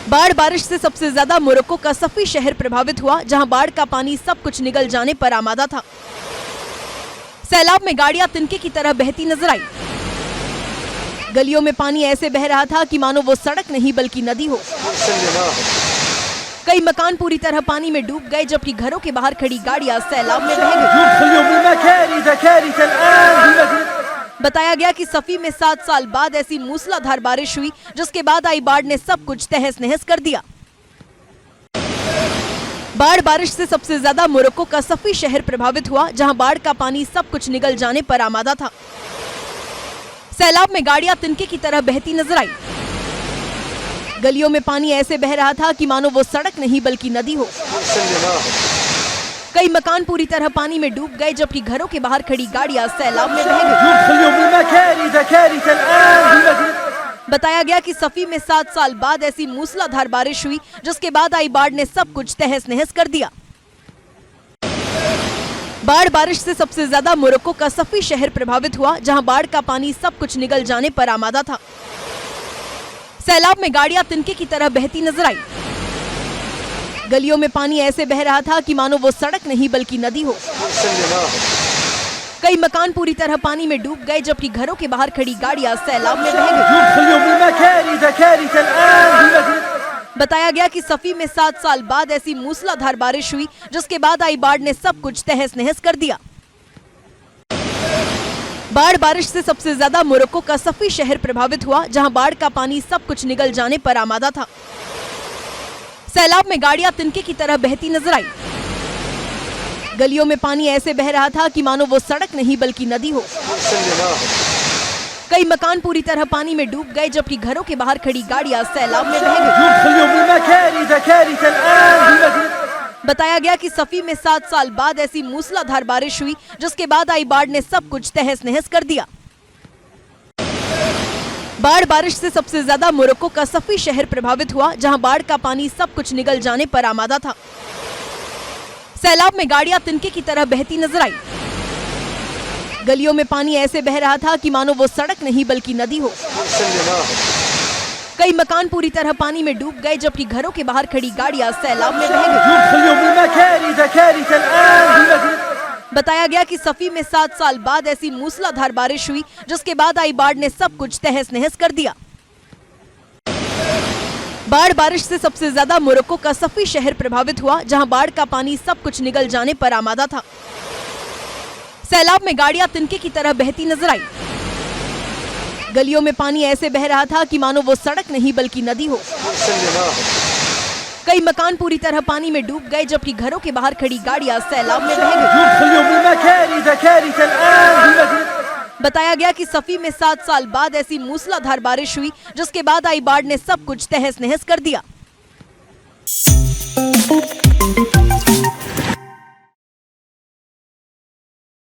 बाढ़ बारिश से सबसे ज्यादा मोरक्को का सफी शहर प्रभावित हुआ, जहां बाढ़ का पानी सब कुछ निगल जाने पर आमादा था। सैलाब में गाड़ियां तिनके की तरह बहती नजर आई। गलियों में पानी ऐसे बह रहा था कि मानो वो सड़क नहीं बल्कि नदी हो। कई मकान पूरी तरह पानी में डूब गए, जबकि घरों के बाहर खड़ी गाड़ियां सैलाब में बह गई। बताया गया कि सफी में 7 साल बाद ऐसी मूसलाधार बारिश हुई, जिसके बाद आई बाढ़ ने सब कुछ तहस नहस कर दिया। बाढ़ बारिश से सबसे ज्यादा मोरक्को का सफी शहर प्रभावित हुआ, जहां बाढ़ का पानी सब कुछ निगल जाने पर आमादा था। सैलाब में गाड़ियां तिनके की तरह बहती नजर आई। गलियों में पानी ऐसे बह रहा था कि मानो वो सड़क नहीं बल्कि नदी हो। कई मकान पूरी तरह पानी में डूब गए, जबकि घरों के बाहर खड़ी गाड़ियां सैलाब में बह गई। बताया गया कि सफी में 7 साल बाद ऐसी मूसलाधार बारिश हुई, जिसके बाद आई बाढ़ ने सब कुछ तहस नहस कर दिया। बाढ़ बारिश से सबसे ज्यादा मोरक्को का सफी शहर प्रभावित हुआ, जहां बाढ़ का पानी सब कुछ निगल जाने पर आमादा था। सैलाब में गाड़ियां तिनके की तरह बहती नजर आई। गलियों में पानी ऐसे बह रहा था कि मानो वो सड़क नहीं बल्कि नदी हो। कई मकान पूरी तरह पानी में डूब गए, जबकि घरों के बाहर खड़ी गाड़ियां सैलाब में बह गई। बताया गया कि सफी में 7 साल बाद ऐसी मूसलाधार बारिश हुई, जिसके बाद आई बाढ़ ने सब कुछ तहस नहस कर दिया। बाढ़ बारिश से सबसे ज्यादा मोरक्को का सफी शहर प्रभावित हुआ, जहां बाढ़ का पानी सब कुछ निगल जाने पर आमादा था। सैलाब में गाड़ियां तिनके की तरह बहती नजर आई। गलियों में पानी ऐसे बह रहा था कि मानो वो सड़क नहीं बल्कि नदी हो। कई मकान पूरी तरह पानी में डूब गए, जबकि घरों के बाहर खड़ी गाड़ियां सैलाब में बह गई। बताया गया कि सफी में 7 साल बाद ऐसी मूसलाधार बारिश हुई, जिसके बाद आई बाढ़ ने सब कुछ तहस नहस कर दिया। बाढ़ बारिश से सबसे ज्यादा मोरक्को का सफी शहर प्रभावित हुआ, जहां बाढ़ का पानी सब कुछ निगल जाने पर आमादा था। सैलाब में गाड़ियां तिनके की तरह बहती नजर आई। गलियों में पानी ऐसे बह रहा था कि मानो वो सड़क नहीं बल्कि नदी हो। कई मकान पूरी तरह पानी में डूब गए, जबकि घरों के बाहर खड़ी गाड़ियां सैलाब में बह गई। बताया गया कि सफी में 7 साल बाद ऐसी मूसलाधार बारिश हुई, जिसके बाद आई बाढ़ ने सब कुछ तहस नहस कर दिया। बाढ़ बारिश से सबसे ज्यादा मोरक्को का सफी शहर प्रभावित हुआ, जहां बाढ़ का पानी सब कुछ निगल जाने पर आमादा था। सैलाब में गाड़ियां तिनके की तरह बहती नजर आई। गलियों में पानी ऐसे बह रहा था कि मानो वो सड़क नहीं बल्कि नदी हो। कई मकान पूरी तरह पानी में डूब गए, जबकि घरों के बाहर खड़ी गाड़ियां सैलाब में बह गई। बताया गया कि सफी में 7 साल बाद ऐसी मूसलाधार बारिश हुई, जिसके बाद आई बाढ़ ने सब कुछ तहस नहस कर दिया।